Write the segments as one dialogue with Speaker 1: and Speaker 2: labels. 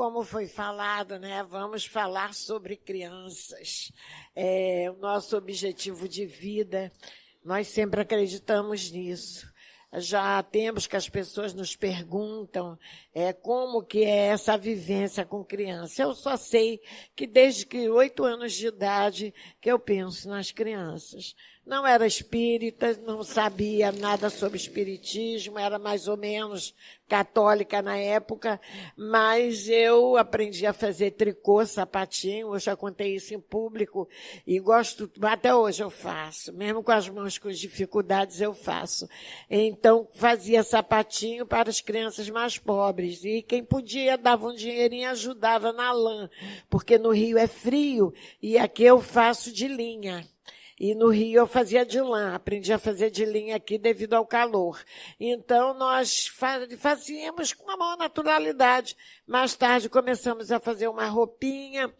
Speaker 1: como foi falado, né? Vamos falar sobre crianças. O nosso objetivo de vida, nós sempre acreditamos nisso. Já há tempos que as pessoas nos perguntam como que é essa vivência com criança. Eu só sei que desde que 8 anos de idade que eu penso nas crianças. Não era espírita, não sabia nada sobre espiritismo, era mais ou menos católica na época, mas eu aprendi a fazer tricô, sapatinho, eu já contei isso em público e gosto, até hoje eu faço, mesmo com as mãos com dificuldades eu faço. Então, fazia sapatinho para as crianças mais pobres e quem podia dava um dinheirinho e ajudava na lã, porque no Rio é frio e aqui eu faço de linha. E no Rio eu fazia de lã, aprendi a fazer de linha aqui devido ao calor. Então nós fazíamos com uma maior naturalidade. Mais tarde começamos a fazer uma roupinha,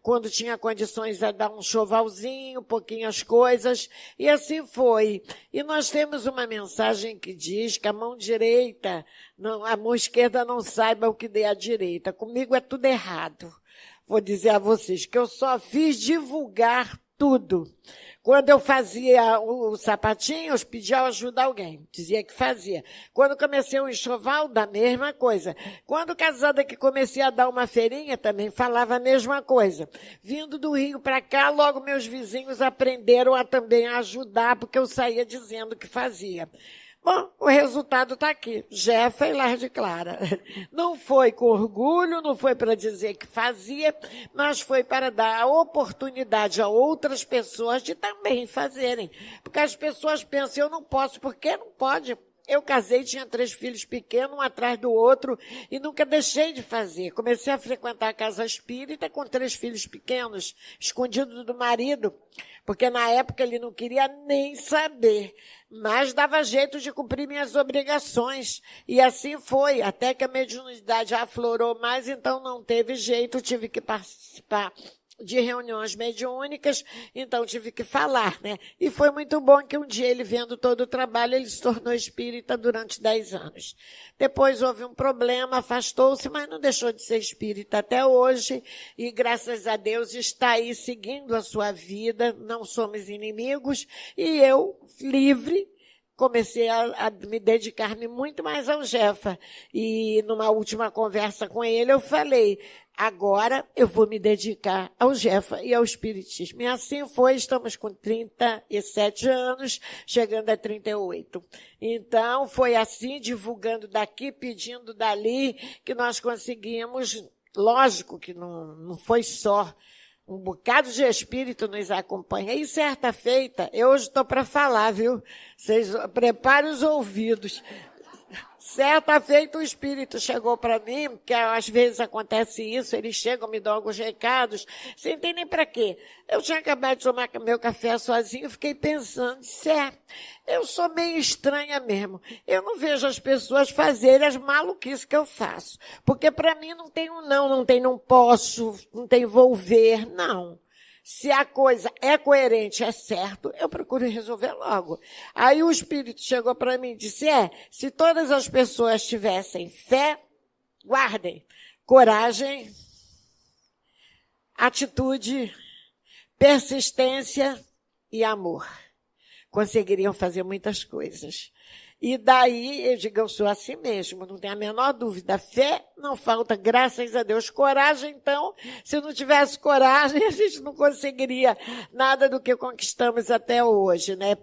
Speaker 1: quando tinha condições a dar um enxovalzinho, pouquinhas coisas, e assim foi. E nós temos uma mensagem que diz que a mão direita, a mão esquerda não saiba o que dê à direita. Comigo é tudo errado. Vou dizer a vocês que eu só fiz divulgar tudo. Quando eu fazia o sapatinho, eu pedia ajuda a alguém. Dizia que fazia. Quando comecei o enxoval, da mesma coisa. Quando casada que comecei a dar uma feirinha, também falava a mesma coisa. Vindo do Rio para cá, logo meus vizinhos aprenderam a também ajudar, porque eu saía dizendo que fazia. Bom, o resultado está aqui. Jefa e Lar de Clara. Não foi com orgulho, não foi para dizer que fazia, mas foi para dar a oportunidade a outras pessoas de também fazerem. Porque as pessoas pensam, eu não posso, por que não pode? Eu casei, tinha 3 filhos pequenos, um atrás do outro, e nunca deixei de fazer. Comecei a frequentar a casa espírita com 3 filhos pequenos, escondido do marido, porque na época ele não queria nem saber, mas dava jeito de cumprir minhas obrigações. E assim foi, até que a mediunidade aflorou mais, então não teve jeito, tive que participar de reuniões mediúnicas, então tive que falar, né? E foi muito bom que um dia ele, vendo todo o trabalho, ele se tornou espírita durante 10 anos. Depois houve um problema, afastou-se, mas não deixou de ser espírita até hoje, e graças a Deus está aí seguindo a sua vida, não somos inimigos, e eu, livre, comecei a me dedicar-me muito mais ao Jefa. E numa última conversa com ele, eu falei, agora eu vou me dedicar ao Jefa e ao Espiritismo. E assim foi, estamos com 37 anos, chegando a 38. Então, foi assim, divulgando daqui, pedindo dali, que nós conseguimos. Lógico que não foi só. Um bocado de espírito nos acompanha. E certa feita, eu hoje estou para falar, viu? Vocês preparem os ouvidos. Certa feita, o espírito chegou para mim, que às vezes acontece isso, eles chegam, me dão alguns recados, sem ter nem para quê. Eu tinha acabado de tomar meu café sozinho, fiquei pensando, eu sou meio estranha mesmo. Eu não vejo as pessoas fazerem as maluquices que eu faço. Porque para mim não tem não tem não posso, não tem vou ver, não. Se a coisa é coerente, é certo, eu procuro resolver logo. Aí o espírito chegou para mim e disse, se todas as pessoas tivessem fé, guardem, coragem, atitude, persistência e amor, conseguiriam fazer muitas coisas. E daí, eu digo, eu sou assim mesmo, não tem a menor dúvida. Fé não falta, graças a Deus. Coragem, então, se não tivesse coragem, a gente não conseguiria nada do que conquistamos até hoje, né?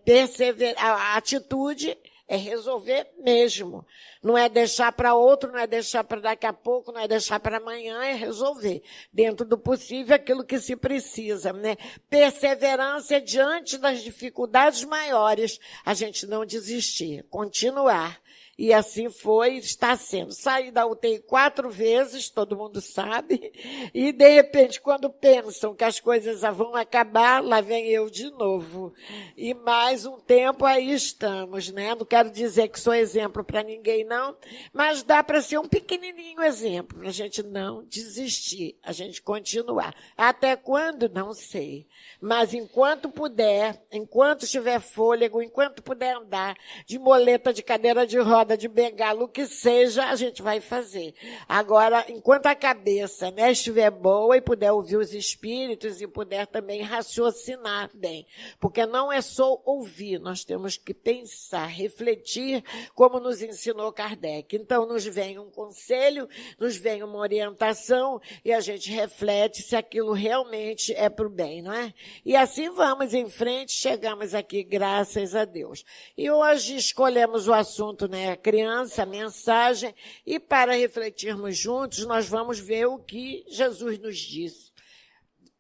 Speaker 1: A atitude é resolver mesmo. Não é deixar para outro, não é deixar para daqui a pouco, não é deixar para amanhã, é resolver. Dentro do possível, aquilo que se precisa, né? Perseverança diante das dificuldades maiores, a gente não desistir, continuar. E assim foi, está sendo. Saí da UTI 4 vezes, todo mundo sabe, e de repente, quando pensam que as coisas vão acabar, lá vem eu de novo. E mais um tempo aí estamos, né? Não quero dizer que sou exemplo para ninguém, não, mas dá para ser um pequenininho exemplo, para a gente não desistir, a gente continuar. Até quando? Não sei. Mas enquanto puder, enquanto tiver fôlego, enquanto puder andar de moleta de cadeira de roda, roda de bengala, o que seja, a gente vai fazer. Agora, enquanto a cabeça, né, estiver boa e puder ouvir os espíritos e puder também raciocinar bem, porque não é só ouvir, nós temos que pensar, refletir, como nos ensinou Kardec. Então, nos vem um conselho, nos vem uma orientação e a gente reflete se aquilo realmente é para o bem, não é? E assim vamos em frente, chegamos aqui, graças a Deus. E hoje escolhemos o assunto, né, criança, mensagem, e para refletirmos juntos, nós vamos ver o que Jesus nos disse.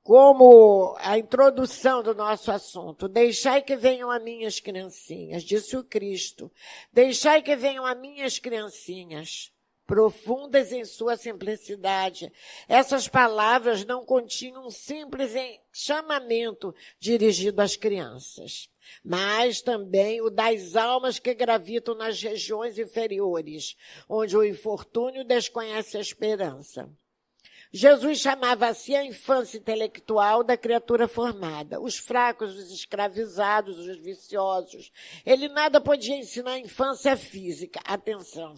Speaker 1: Como a introdução do nosso assunto, deixai que venham a minhas criancinhas, disse o Cristo, deixai que venham a minhas criancinhas, profundas em sua simplicidade. Essas palavras não continham um simples chamamento dirigido às crianças, mas também o das almas que gravitam nas regiões inferiores, onde o infortúnio desconhece a esperança. Jesus chamava assim a infância intelectual da criatura formada, os fracos, os escravizados, os viciosos. Ele nada podia ensinar a infância física, atenção,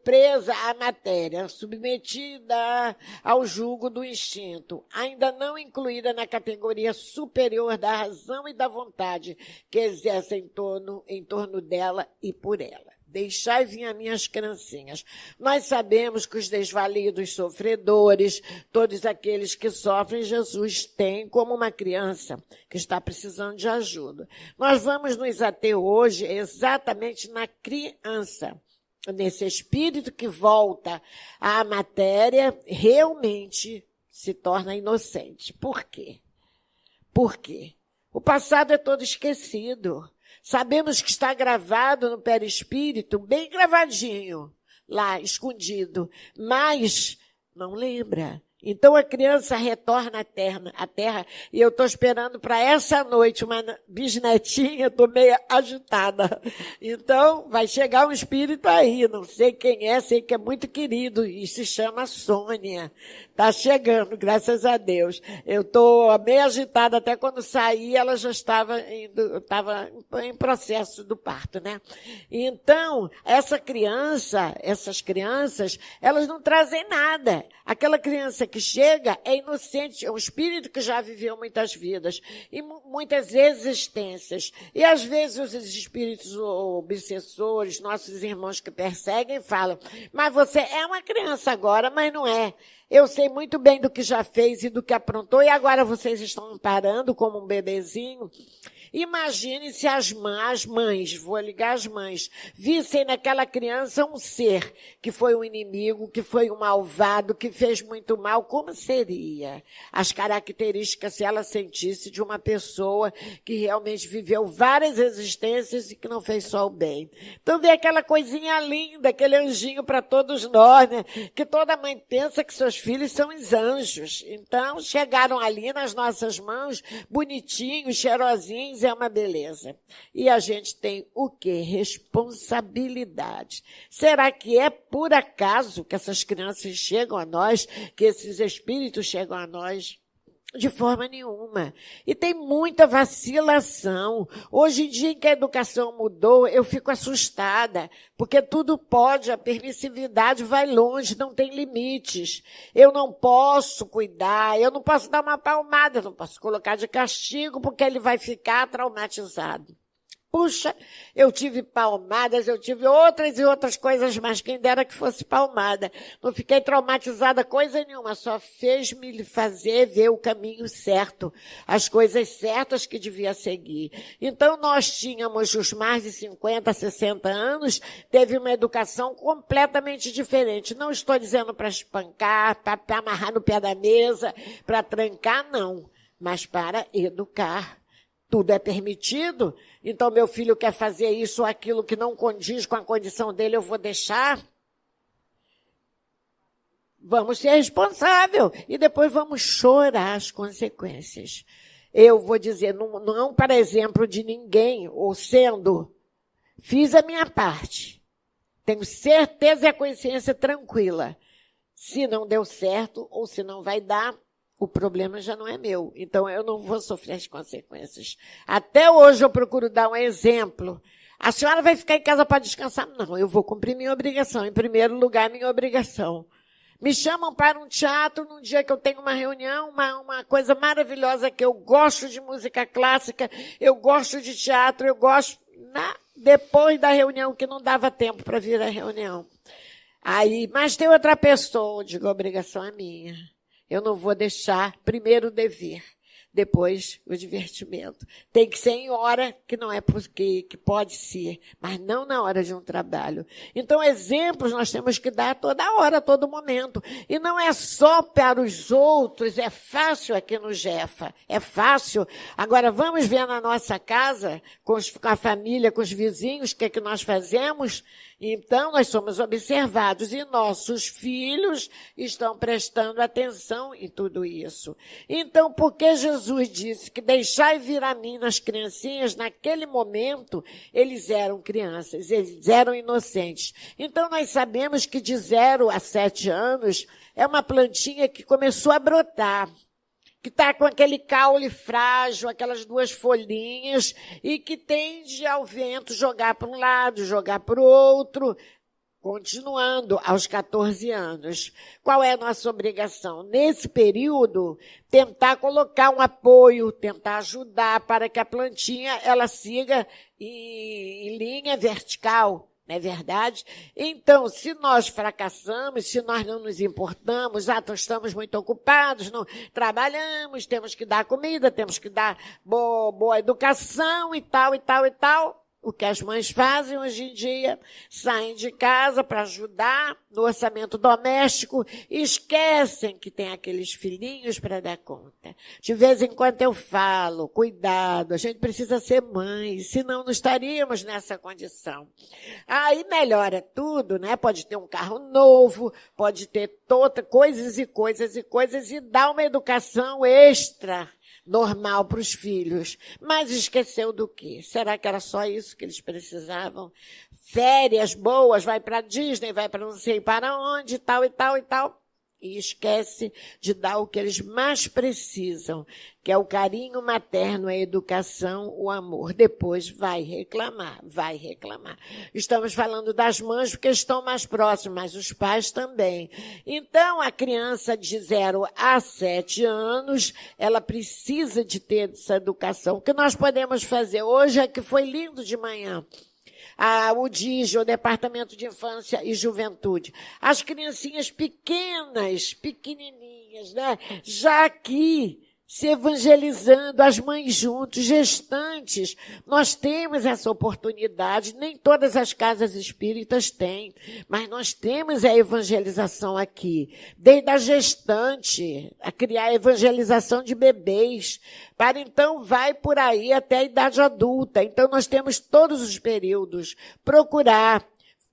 Speaker 1: presa à matéria, submetida ao jugo do instinto, ainda não incluída na categoria superior da razão e da vontade que exerce em torno dela e por ela. Deixai vir as minhas criancinhas. Nós sabemos que os desvalidos, sofredores, todos aqueles que sofrem, Jesus tem como uma criança que está precisando de ajuda. Nós vamos nos ater hoje exatamente na criança, nesse espírito que volta à matéria, realmente se torna inocente. Por quê? Por quê? O passado é todo esquecido. Sabemos que está gravado no perispírito, bem gravadinho, lá, escondido, mas não lembra. Então a criança retorna à terra e eu estou esperando para essa noite uma bisnetinha, estou meio agitada. Então vai chegar um espírito aí, não sei quem é, sei que é muito querido e se chama Sônia. Está chegando, graças a Deus. Eu estou meio agitada, até quando saí ela já estava em processo do parto, né? Então, essas crianças, elas não trazem nada. Aquela criança que chega é inocente, é um espírito que já viveu muitas vidas e muitas existências. E às vezes os espíritos obsessores, nossos irmãos que perseguem, falam, mas você é uma criança agora, mas não é. Eu sei muito bem do que já fez e do que aprontou, e agora vocês estão parando como um bebezinho. Imagine se as mães, vou ligar as mães, vissem naquela criança um ser que foi um inimigo, que foi um malvado, que fez muito mal, como seria? As características se ela sentisse de uma pessoa que realmente viveu várias existências e que não fez só o bem. Então vê aquela coisinha linda, aquele anjinho para todos nós, né? Que toda mãe pensa que seus filhos são os anjos. Então chegaram ali nas nossas mãos, bonitinhos, cheirosinhos, é uma beleza. E a gente tem o quê? Responsabilidade. Será que é por acaso que essas crianças chegam a nós, que esses espíritos chegam a nós? De forma nenhuma. E tem muita vacilação. Hoje em dia, em que a educação mudou, eu fico assustada, porque tudo pode, a permissividade vai longe, não tem limites. Eu não posso cuidar, eu não posso dar uma palmada, eu não posso colocar de castigo, porque ele vai ficar traumatizado. Puxa, eu tive palmadas, eu tive outras e outras coisas, mas quem dera que fosse palmada. Não fiquei traumatizada coisa nenhuma, só fez-me fazer ver o caminho certo, as coisas certas que devia seguir. Então nós tínhamos os mais de 50, 60 anos, teve uma educação completamente diferente. Não estou dizendo para espancar, para amarrar no pé da mesa, para trancar, não, mas para educar. Tudo é permitido, então meu filho quer fazer isso ou aquilo que não condiz com a condição dele, eu vou deixar? Vamos ser responsáveis e depois vamos chorar as consequências. Eu vou dizer, não para exemplo de ninguém, ou sendo, fiz a minha parte. Tenho certeza e a consciência tranquila. Se não deu certo ou se não vai dar, o problema já não é meu, então eu não vou sofrer as consequências. Até hoje eu procuro dar um exemplo A senhora vai ficar em casa para descansar? Não, eu vou cumprir minha obrigação. Em primeiro lugar, minha obrigação. Me chamam para um teatro num dia que eu tenho uma reunião, uma coisa maravilhosa, que eu gosto de música clássica, eu gosto de teatro, eu gosto... Depois da reunião, que não dava tempo para vir à reunião. Aí, mas tem outra pessoa, eu digo, a obrigação é minha. Eu não vou deixar, primeiro o dever, depois o divertimento. Tem que ser em hora que não é porque que pode ser, mas não na hora de um trabalho. Então, exemplos nós temos que dar toda hora, a todo momento. E não é só para os outros, é fácil aqui no Jefa, é fácil. Agora, vamos ver na nossa casa, com a família, com os vizinhos, o que é que nós fazemos? Então, nós somos observados e nossos filhos estão prestando atenção em tudo isso. Então, porque Jesus disse que deixai vir a mim nas criancinhas, naquele momento, eles eram crianças, eles eram inocentes. Então, nós sabemos que de 0 a 7 anos é uma plantinha que começou a brotar, que está com aquele caule frágil, aquelas 2 folhinhas, e que tende ao vento jogar para um lado, jogar para o outro, continuando aos 14 anos. Qual é a nossa obrigação? Nesse período, tentar colocar um apoio, tentar ajudar para que a plantinha ela siga em linha vertical. Não é verdade? Então, se nós fracassamos, se nós não nos importamos, então estamos muito ocupados, não trabalhamos, temos que dar comida, temos que dar boa educação e tal, e tal, e tal. O que as mães fazem hoje em dia, saem de casa para ajudar no orçamento doméstico e esquecem que tem aqueles filhinhos para dar conta. De vez em quando eu falo, cuidado, a gente precisa ser mãe, senão não estaríamos nessa condição. Aí melhora tudo, né? Pode ter um carro novo, pode ter coisas e coisas e coisas e dar uma educação extra normal para os filhos, mas esqueceu do quê? Será que era só isso que eles precisavam? Férias boas, vai para Disney, vai para não sei para onde, tal e tal e tal. E esquece de dar o que eles mais precisam, que é o carinho materno, a educação, o amor. Depois vai reclamar, vai reclamar. Estamos falando das mães porque estão mais próximas, mas os pais também. Então, a criança de 0 a 7 anos, ela precisa de ter essa educação. O que nós podemos fazer hoje é que foi lindo de manhã. O DIJ, o Departamento de Infância e Juventude. As criancinhas pequenas, pequenininhas, né? Já aqui, se evangelizando, as mães juntos, gestantes. Nós temos essa oportunidade, nem todas as casas espíritas têm, mas nós temos a evangelização aqui. Desde a gestante, a criar a evangelização de bebês, para então vai por aí até a idade adulta. Então nós temos todos os períodos. Procurar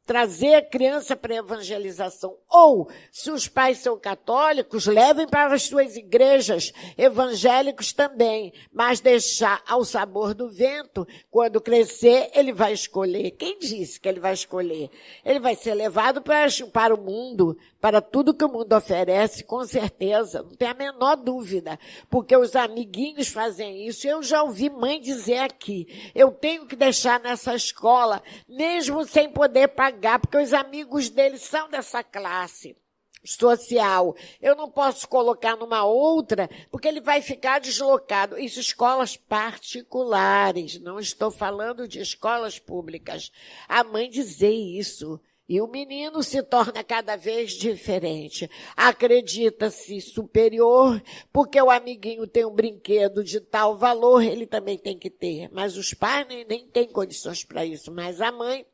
Speaker 1: trazer a criança para a evangelização. Ou, se os pais são católicos, levem para as suas igrejas, evangélicos também, mas deixar ao sabor do vento. Quando crescer, ele vai escolher. Quem disse que ele vai escolher? Ele vai ser levado para o mundo, para tudo que o mundo oferece, com certeza, não tem a menor dúvida, porque os amiguinhos fazem isso. Eu já ouvi mãe dizer aqui, eu tenho que deixar nessa escola, mesmo sem poder pagar, porque os amigos dele são dessa classe social. Eu não posso colocar numa outra, porque ele vai ficar deslocado. Isso, escolas particulares, não estou falando de escolas públicas. A mãe dizer isso. E o menino se torna cada vez diferente. Acredita-se superior, porque o amiguinho tem um brinquedo de tal valor, ele também tem que ter. Mas os pais nem têm condições para isso. Mas a mãe,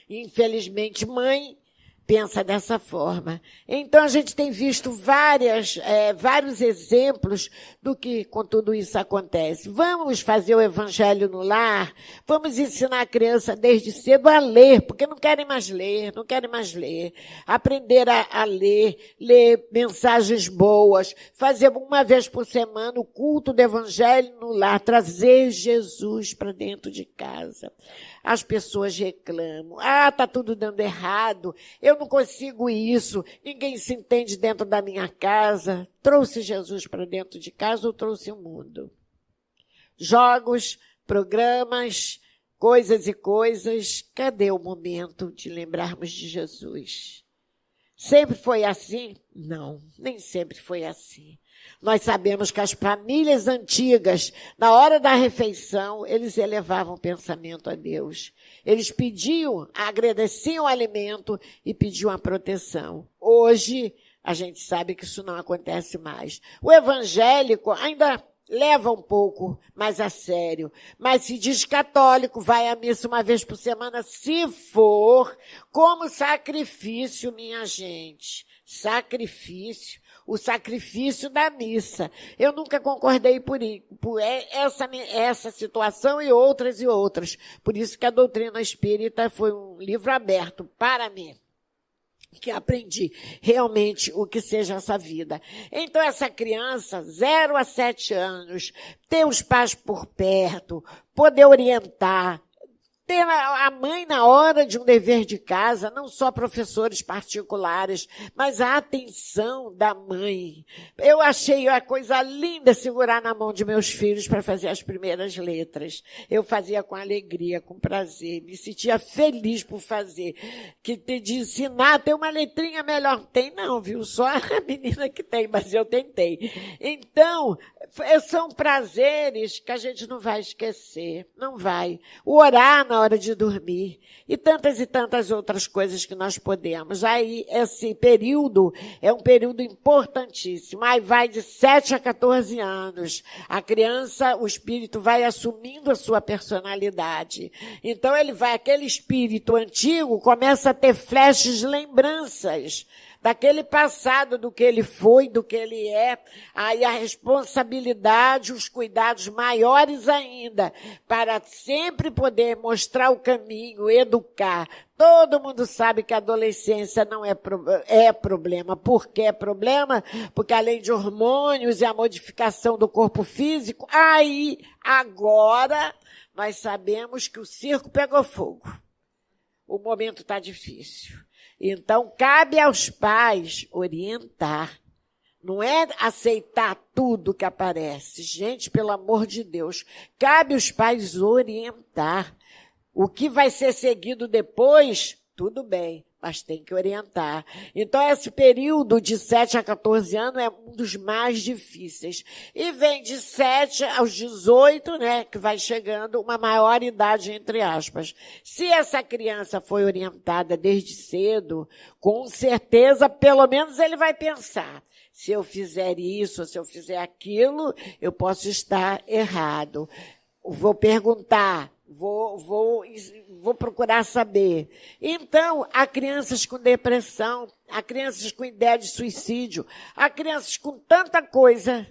Speaker 1: infelizmente, mãe pensa dessa forma. Então, a gente tem visto vários exemplos do que com tudo isso acontece. Vamos fazer o evangelho no lar, vamos ensinar a criança desde cedo a ler, porque não querem mais ler. Aprender a ler mensagens boas, fazer uma vez por semana o culto do evangelho no lar, trazer Jesus para dentro de casa. As pessoas reclamam. Tá tudo dando errado. Eu não consigo isso. Ninguém se entende dentro da minha casa. Trouxe Jesus para dentro de casa ou trouxe o mundo? Jogos, programas, coisas e coisas, cadê o momento de lembrarmos de Jesus? Sempre foi assim? Não, nem sempre foi assim. Nós sabemos que as famílias antigas, na hora da refeição, eles elevavam o pensamento a Deus. Eles pediam, agradeciam o alimento e pediam a proteção. Hoje, a gente sabe que isso não acontece mais. O evangélico ainda leva um pouco mais a sério, mas se diz católico, vai à missa uma vez por semana, se for como sacrifício, minha gente. Sacrifício. O sacrifício da missa. Eu nunca concordei por essa situação e outras. Por isso que a doutrina espírita foi um livro aberto para mim, que aprendi realmente o que seja essa vida. Então, essa criança, 0 a 7 anos, ter os pais por perto, poder orientar, ter a mãe na hora de um dever de casa, não só professores particulares, mas a atenção da mãe. Eu achei a coisa linda segurar na mão de meus filhos para fazer as primeiras letras. Eu fazia com alegria, com prazer, me sentia feliz por fazer. De ensinar, ter uma letrinha melhor. Tem não, viu? Só a menina que tem, mas eu tentei. Então, são prazeres que a gente não vai esquecer, não vai. O orar na hora de dormir e tantas outras coisas que nós podemos. Aí, esse período é um período importantíssimo. Aí vai de 7 a 14 anos. A criança, o espírito vai assumindo a sua personalidade. Então, aquele espírito antigo começa a ter flashes de lembranças daquele passado, do que ele foi, do que ele é, aí a responsabilidade, os cuidados maiores ainda, para sempre poder mostrar o caminho, educar. Todo mundo sabe que a adolescência não é problema. Por que é problema? Porque além de hormônios e a modificação do corpo físico, aí, agora, nós sabemos que o circo pegou fogo. O momento está difícil. Então, cabe aos pais orientar. Não é aceitar tudo que aparece. Gente, pelo amor de Deus, cabe aos pais orientar. O que vai ser seguido depois, tudo bem, mas tem que orientar. Então, esse período de 7 a 14 anos é um dos mais difíceis. E vem de 7 aos 18, né, que vai chegando uma maior idade, entre aspas. Se essa criança foi orientada desde cedo, com certeza, pelo menos ele vai pensar. Se eu fizer isso, se eu fizer aquilo, eu posso estar errado. Vou perguntar. Vou procurar saber. Então, há crianças com depressão, há crianças com ideia de suicídio, há crianças com tanta coisa,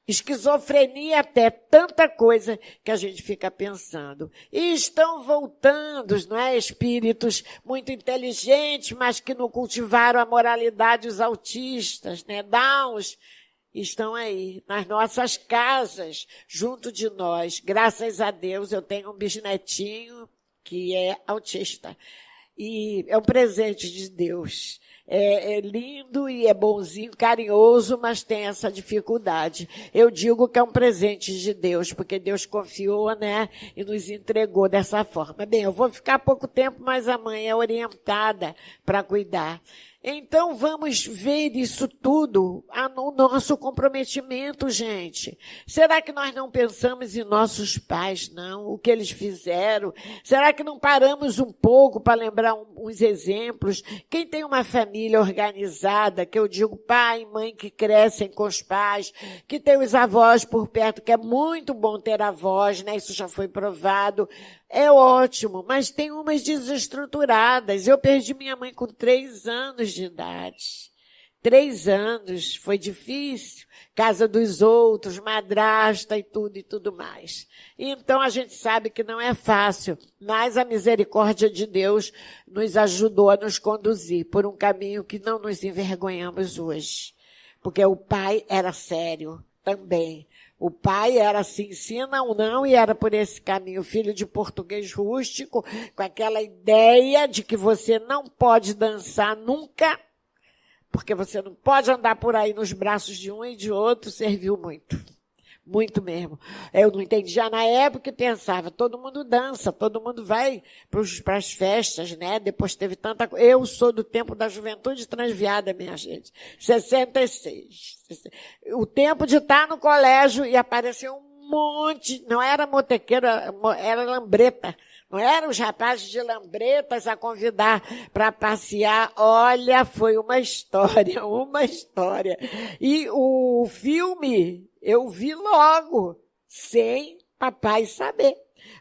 Speaker 1: esquizofrenia até, tanta coisa que a gente fica pensando. E estão voltando, não é? Espíritos muito inteligentes, mas que não cultivaram a moralidade, os autistas, né? Downs, estão aí, nas nossas casas, junto de nós. Graças a Deus, eu tenho um bisnetinho que é autista. E é um presente de Deus. É lindo e é bonzinho, carinhoso, mas tem essa dificuldade. Eu digo que é um presente de Deus, porque Deus confiou, né, e nos entregou dessa forma. Bem, eu vou ficar pouco tempo, mas a mãe é orientada para cuidar. Então, vamos ver isso tudo no nosso comprometimento, gente. Será que nós não pensamos em nossos pais, não? O que eles fizeram? Será que não paramos um pouco para lembrar uns exemplos? Quem tem uma família organizada, que eu digo pai e mãe que crescem com os pais, que tem os avós por perto, que é muito bom ter avós, né? Isso já foi provado. É ótimo, mas tem umas desestruturadas. Eu perdi minha mãe com 3 anos de idade. 3 anos, foi difícil. Casa dos outros, madrasta e tudo mais. Então a gente sabe que não é fácil, mas a misericórdia de Deus nos ajudou a nos conduzir por um caminho que não nos envergonhamos hoje. Porque o pai era sério também. O pai era assim, ensina ou não, e era por esse caminho, filho de português rústico, com aquela ideia de que você não pode dançar nunca, porque você não pode andar por aí nos braços de um e de outro, serviu muito. muito mesmo. Eu não entendia na época e pensava, todo mundo dança, todo mundo vai para as festas, né? Depois teve tanta coisa. Eu sou do tempo da juventude transviada, minha gente. 66. O tempo de estar no colégio e aparecer um monte, não era motequeiro, era lambreta. Não eram os rapazes de lambretas a convidar para passear. Olha, foi uma história, uma história. E o filme eu vi logo, sem papai saber.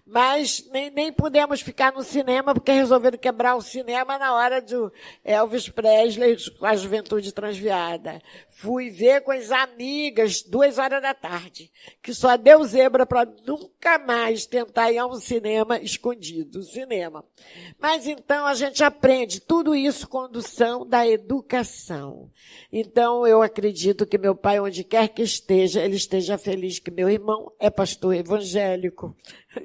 Speaker 1: Mas nem pudemos ficar no cinema, porque resolveram quebrar o cinema na hora do Elvis Presley com a Juventude Transviada. Fui ver com as amigas, 2 horas da tarde, que só deu zebra para nunca mais tentar ir a um cinema escondido, cinema. Mas então a gente aprende tudo isso, condução da educação. Então eu acredito que meu pai, onde quer que esteja, ele esteja feliz que meu irmão é pastor evangélico.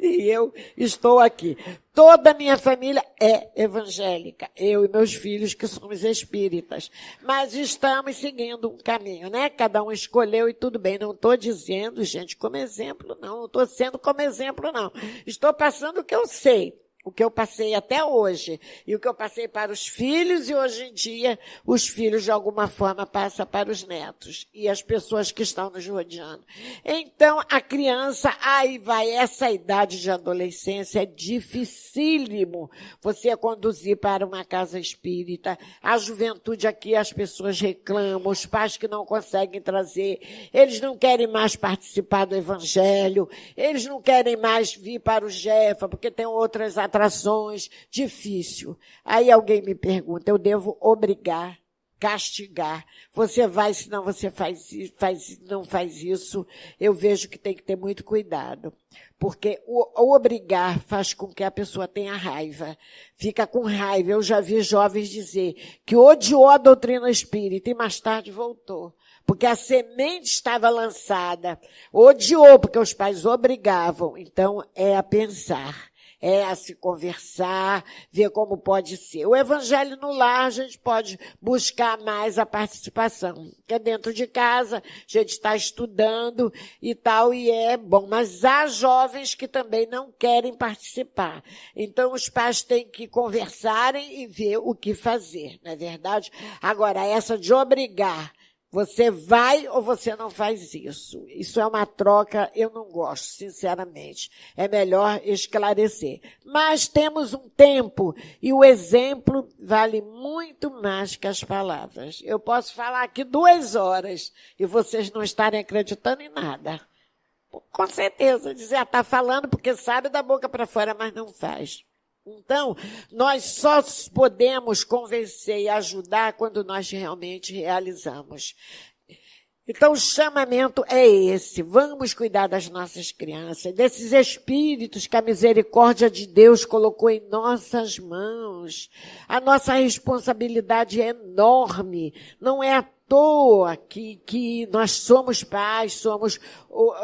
Speaker 1: E eu estou aqui. Toda a minha família é evangélica. Eu e meus filhos, que somos espíritas. Mas estamos seguindo um caminho, né? Cada um escolheu e tudo bem. Não estou dizendo, gente, como exemplo, não. Não estou sendo como exemplo, não. Estou passando o que eu sei. O que eu passei até hoje, e o que eu passei para os filhos, e hoje em dia os filhos de alguma forma passam para os netos, e as pessoas que estão nos rodeando. Então a criança, aí vai, essa idade de adolescência é dificílimo você conduzir para uma casa espírita. A juventude aqui, as pessoas reclamam, os pais que não conseguem trazer, eles não querem mais participar do evangelho, eles não querem mais vir para o Jefa, porque tem outras atrações, difícil. Aí alguém me pergunta, eu devo obrigar, castigar? Você vai, senão você não faz isso. Eu vejo que tem que ter muito cuidado. Porque o obrigar faz com que a pessoa tenha raiva. Fica com raiva. Eu já vi jovens dizer que odiou a doutrina espírita e mais tarde voltou. Porque a semente estava lançada. Odiou, porque os pais obrigavam. Então, é a pensar. É a se conversar, ver como pode ser. O evangelho no lar, a gente pode buscar mais a participação. Porque dentro de casa, a gente está estudando e tal, e é bom. Mas há jovens que também não querem participar. Então, os pais têm que conversarem e ver o que fazer, não é verdade? Agora, essa de obrigar, você vai ou você não faz isso? Isso é uma troca, eu não gosto, sinceramente. É melhor esclarecer. Mas temos um tempo e o exemplo vale muito mais que as palavras. Eu posso falar aqui 2 horas e vocês não estarem acreditando em nada. Com certeza, dizer, está falando porque sabe da boca para fora, mas não faz. Então, nós só podemos convencer e ajudar quando nós realmente realizamos. Então, o chamamento é esse. Vamos cuidar das nossas crianças, desses espíritos que a misericórdia de Deus colocou em nossas mãos. A nossa responsabilidade é enorme. Não é à toa que nós somos pais,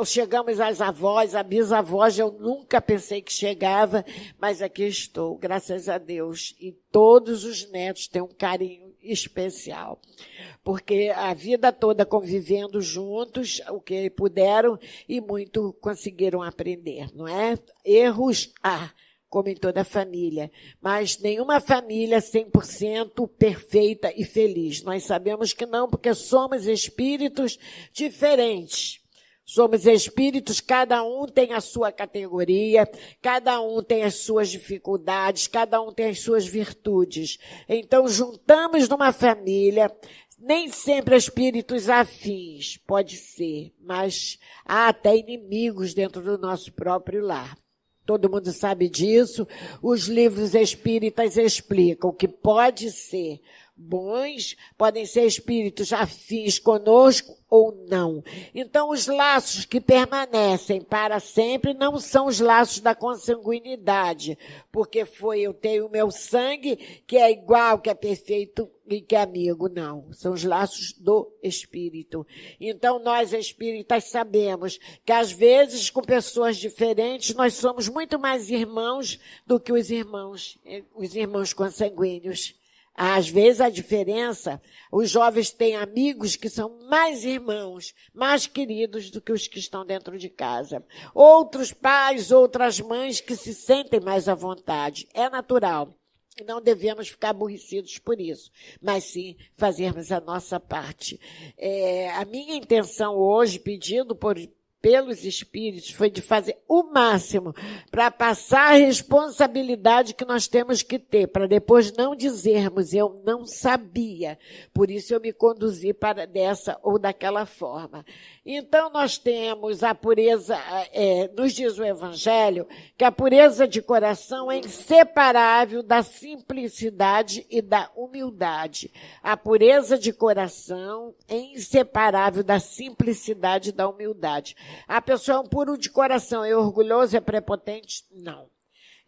Speaker 1: chegamos às avós, a bisavós, eu nunca pensei que chegava, mas aqui estou, graças a Deus. E todos os netos têm um carinho especial. Porque a vida toda convivendo juntos, o que puderam, e muito conseguiram aprender, não é? Erros há, como em toda família, mas nenhuma família 100% perfeita e feliz. Nós sabemos que não, porque somos espíritos diferentes. Somos espíritos, cada um tem a sua categoria, cada um tem as suas dificuldades, cada um tem as suas virtudes. Então, juntamos numa família, nem sempre espíritos afins, pode ser, mas há até inimigos dentro do nosso próprio lar. Todo mundo sabe disso. Os livros espíritas explicam que pode ser bons, podem ser espíritos afins conosco ou não. Então, os laços que permanecem para sempre não são os laços da consanguinidade, porque eu tenho o meu sangue, que é igual, que é perfeito e que é amigo, não. São os laços do espírito. Então, nós espíritas sabemos que, às vezes, com pessoas diferentes, nós somos muito mais irmãos do que os irmãos consanguíneos. Às vezes a diferença, os jovens têm amigos que são mais irmãos, mais queridos do que os que estão dentro de casa. Outros pais, outras mães que se sentem mais à vontade. É natural. Não devemos ficar aborrecidos por isso, mas sim fazermos a nossa parte. A minha intenção hoje, pedindo pelos Espíritos, foi de fazer o máximo para passar a responsabilidade que nós temos que ter, para depois não dizermos, eu não sabia, por isso eu me conduzi para dessa ou daquela forma. Então, nós temos a pureza, nos diz o Evangelho, que a pureza de coração é inseparável da simplicidade e da humildade. A pureza de coração é inseparável da simplicidade e da humildade. A pessoa é um puro de coração, é orgulhoso, é prepotente? Não.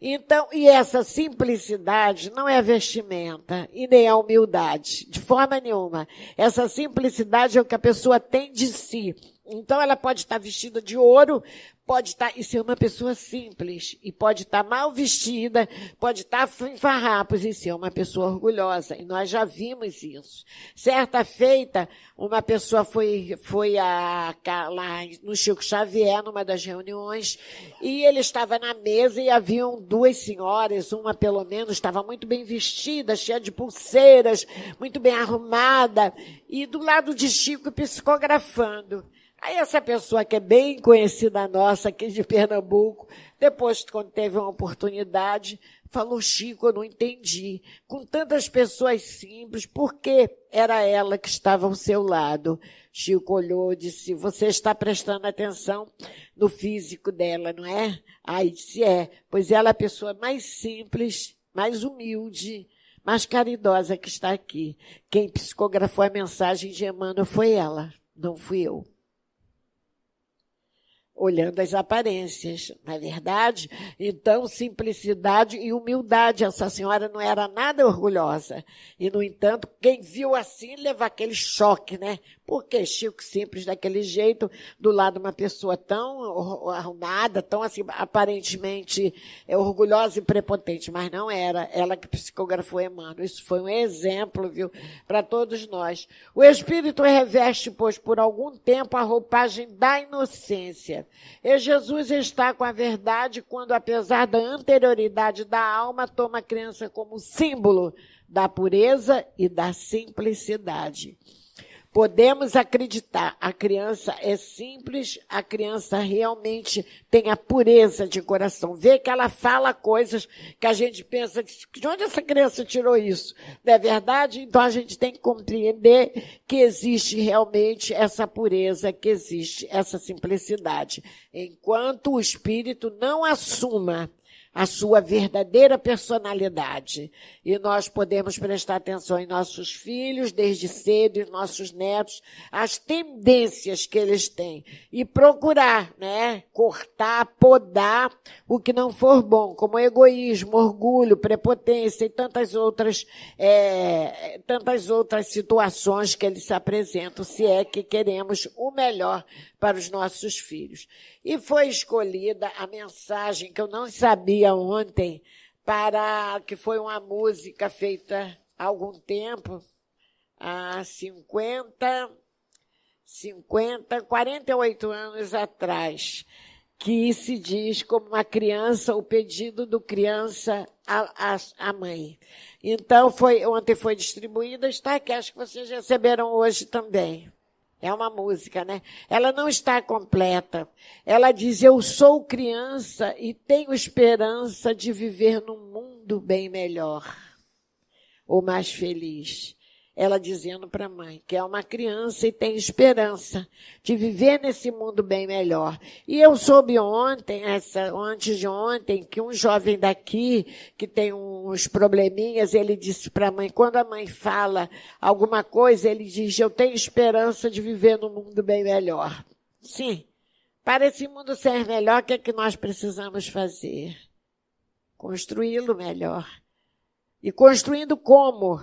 Speaker 1: Então, e essa simplicidade não é vestimenta e nem é humildade, de forma nenhuma. Essa simplicidade é o que a pessoa tem de si. Então, ela pode estar vestida de ouro, pode estar e ser uma pessoa simples, e pode estar mal vestida, pode estar em farrapos e ser uma pessoa orgulhosa. E nós já vimos isso. Certa feita, uma pessoa foi lá no Chico Xavier, numa das reuniões, e ele estava na mesa e haviam duas senhoras, uma pelo menos, estava muito bem vestida, cheia de pulseiras, muito bem arrumada, e do lado de Chico psicografando. Aí essa pessoa que é bem conhecida nossa aqui de Pernambuco, depois, quando teve uma oportunidade, falou, Chico, eu não entendi. Com tantas pessoas simples, por que era ela que estava ao seu lado? Chico olhou e disse, você está prestando atenção no físico dela, não é? Aí disse, pois ela é a pessoa mais simples, mais humilde, mais caridosa que está aqui. Quem psicografou a mensagem de Emmanuel foi ela, não fui eu. Olhando as aparências, não é verdade? Então, simplicidade e humildade. Essa senhora não era nada orgulhosa. E, no entanto, quem viu assim leva aquele choque, né? Porque Chico simples daquele jeito, do lado de uma pessoa tão arrumada, tão assim, aparentemente orgulhosa e prepotente, mas não era. Ela que psicografou Emmanuel. Isso foi um exemplo, viu? Para todos nós. O Espírito reveste, pois, por algum tempo a roupagem da inocência. E Jesus está com a verdade quando, apesar da anterioridade da alma, toma a criança como símbolo da pureza e da simplicidade. Podemos acreditar, a criança é simples, a criança realmente tem a pureza de coração. Vê que ela fala coisas que a gente pensa, de onde essa criança tirou isso? Não é verdade? Então a gente tem que compreender que existe realmente essa pureza, que existe essa simplicidade. Enquanto o espírito não assuma a sua verdadeira personalidade. E nós podemos prestar atenção em nossos filhos, desde cedo, e nossos netos, as tendências que eles têm. E procurar, né, cortar, podar o que não for bom, como egoísmo, orgulho, prepotência e tantas outras situações que eles se apresentam, se é que queremos o melhor para os nossos filhos. E foi escolhida a mensagem que eu não sabia ontem, que foi uma música feita há algum tempo, há 48 anos atrás, que se diz como uma criança, o pedido do criança à mãe. Então, ontem foi distribuída, está aqui, acho que vocês receberam hoje também. É uma música, né? Ela não está completa. Ela diz, eu sou criança e tenho esperança de viver num mundo bem melhor, ou mais feliz. Ela dizendo para a mãe que é uma criança e tem esperança de viver nesse mundo bem melhor. E eu soube antes de ontem, que um jovem daqui, que tem uns probleminhas, ele disse para a mãe, quando a mãe fala alguma coisa, ele diz, eu tenho esperança de viver num mundo bem melhor. Sim, para esse mundo ser melhor, o que é que nós precisamos fazer? Construí-lo melhor. E construindo como?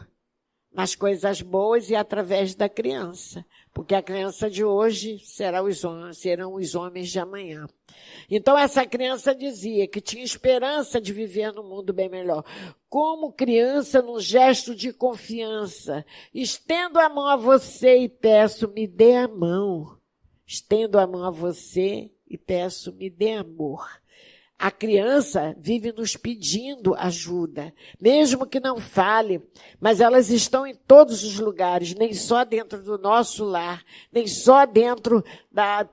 Speaker 1: nas coisas boas e através da criança, porque a criança de hoje serão os homens de amanhã. Então, essa criança dizia que tinha esperança de viver num mundo bem melhor. Como criança, num gesto de confiança, estendo a mão a você e peço, me dê a mão. Estendo a mão a você e peço, me dê amor. A criança vive nos pedindo ajuda, mesmo que não fale, mas elas estão em todos os lugares, nem só dentro do nosso lar, nem só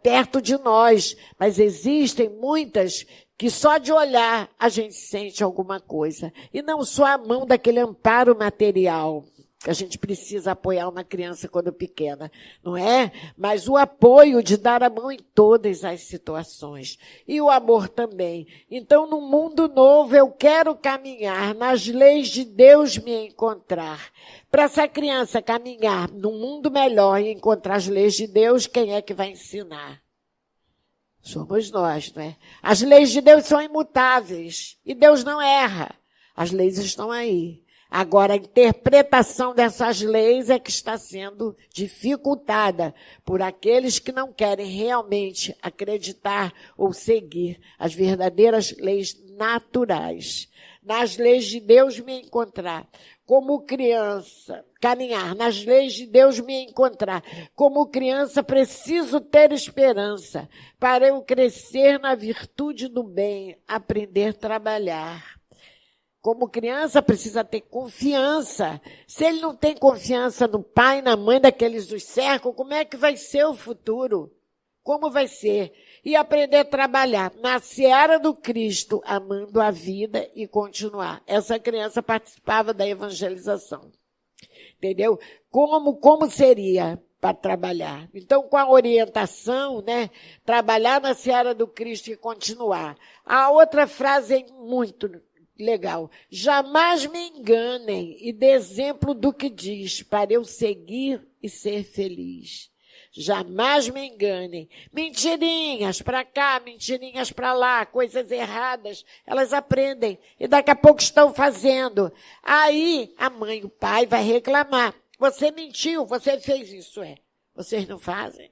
Speaker 1: perto de nós, mas existem muitas que só de olhar a gente sente alguma coisa. E não só a mão daquele amparo material, que a gente precisa apoiar uma criança quando pequena, não é? Mas o apoio de dar a mão em todas as situações. E o amor também. Então, no mundo novo, eu quero caminhar, nas leis de Deus me encontrar. Para essa criança caminhar num mundo melhor e encontrar as leis de Deus, quem é que vai ensinar? Somos nós, não é? As leis de Deus são imutáveis. E Deus não erra. As leis estão aí. Agora, a interpretação dessas leis é que está sendo dificultada por aqueles que não querem realmente acreditar ou seguir as verdadeiras leis naturais. Nas leis de Deus me encontrar. Como criança, caminhar. Nas leis de Deus me encontrar. Como criança, preciso ter esperança para eu crescer na virtude do bem, aprender a trabalhar. Como criança, precisa ter confiança. Se ele não tem confiança no pai, na mãe daqueles os cercam, como é que vai ser o futuro? Como vai ser? E aprender a trabalhar na seara do Cristo, amando a vida e continuar. Essa criança participava da evangelização. Entendeu? Como seria para trabalhar? Então, com a orientação, né? Trabalhar na seara do Cristo e continuar. A outra frase é muito legal. Jamais me enganem e dê exemplo do que diz, para eu seguir e ser feliz. Jamais me enganem. Mentirinhas para cá, mentirinhas para lá, coisas erradas, elas aprendem e daqui a pouco estão fazendo. Aí a mãe e o pai vai reclamar. Você mentiu, você fez isso, Vocês não fazem?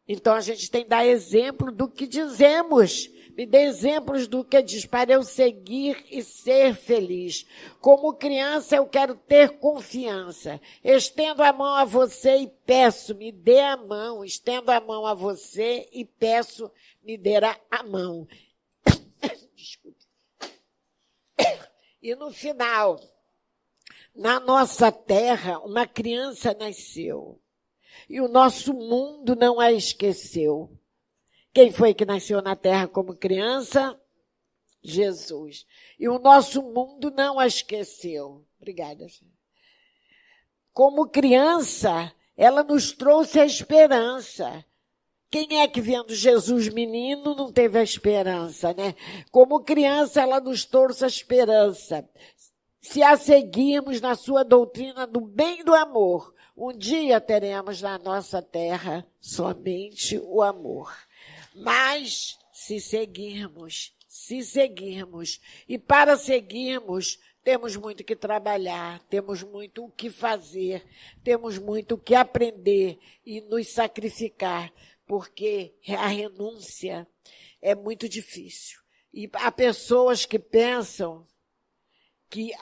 Speaker 1: Então a gente tem que dar exemplo do que dizemos. Me dê exemplos do que diz, para eu seguir e ser feliz. Como criança, eu quero ter confiança. Estendo a mão a você e peço, me dê a mão. Estendo a mão a você e peço, me dê a mão. Desculpe. E no final, na nossa terra, uma criança nasceu. E o nosso mundo não a esqueceu. Quem foi que nasceu na terra como criança? Jesus. E o nosso mundo não a esqueceu. Obrigada. Como criança, ela nos trouxe a esperança. Quem é que vendo Jesus menino não teve a esperança, né? Como criança, ela nos trouxe a esperança. Se a seguirmos na sua doutrina do bem e do amor, um dia teremos na nossa terra somente o amor. Mas, se seguirmos, e para seguirmos, temos muito que trabalhar, temos muito o que fazer, temos muito o que aprender e nos sacrificar, porque a renúncia é muito difícil. E há pessoas que pensam que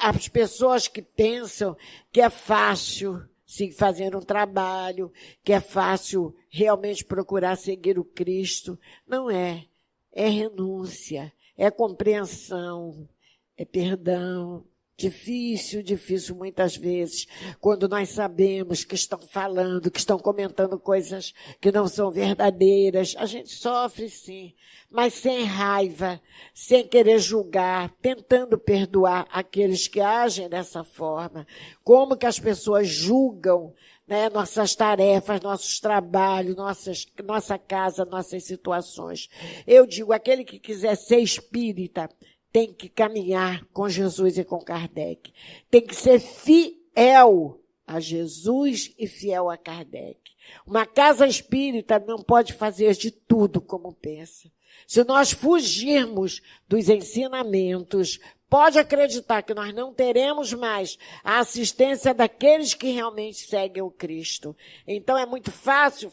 Speaker 1: é fácil se fazer um trabalho, que é fácil realmente procurar seguir o Cristo. Não é. É renúncia, é compreensão, é perdão. Difícil muitas vezes, quando nós sabemos que estão falando, que estão comentando coisas que não são verdadeiras. A gente sofre sim, mas sem raiva, sem querer julgar, tentando perdoar aqueles que agem dessa forma. Como que as pessoas julgam, né, nossas tarefas, nossos trabalhos, nossa casa, nossas situações. Eu digo, aquele que quiser ser espírita, tem que caminhar com Jesus e com Kardec. Tem que ser fiel a Jesus e fiel a Kardec. Uma casa espírita não pode fazer de tudo como pensa. Se nós fugirmos dos ensinamentos, pode acreditar que nós não teremos mais a assistência daqueles que realmente seguem o Cristo. Então é muito fácil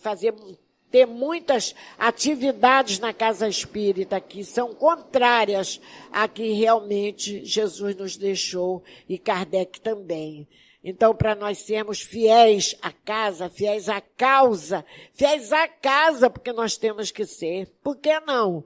Speaker 1: ter muitas atividades na casa espírita que são contrárias a que realmente Jesus nos deixou e Kardec também. Então, para nós sermos fiéis à casa, fiéis à causa, fiéis à casa, porque nós temos que ser. Por que não?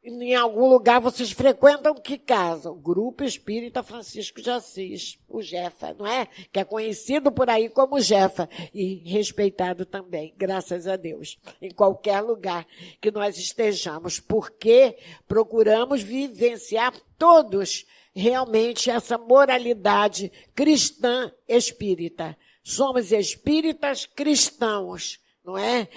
Speaker 1: Em algum lugar vocês frequentam que casa? O Grupo Espírita Francisco de Assis, o Jefa, não é? Que é conhecido por aí como Jefa e respeitado também, graças a Deus, em qualquer lugar que nós estejamos, porque procuramos vivenciar todos realmente essa moralidade cristã espírita. Somos espíritas cristãos, não é?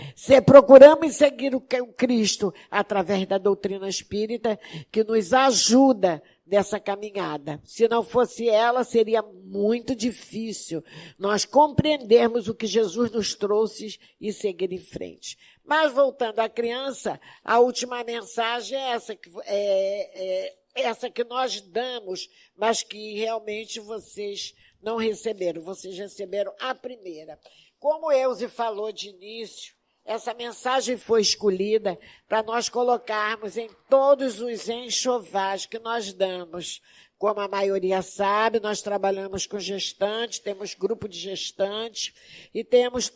Speaker 1: Procuramos seguir o Cristo através da doutrina espírita que nos ajuda nessa caminhada. Se não fosse ela, seria muito difícil nós compreendermos o que Jesus nos trouxe e seguir em frente. Mas voltando à criança, a última mensagem é essa que nós damos, mas que realmente vocês não receberam. Vocês receberam a primeira. Como Euze falou de início, essa mensagem foi escolhida para nós colocarmos em todos os enxovais que nós damos. Como a maioria sabe, nós trabalhamos com gestantes, temos grupo de gestantes e temos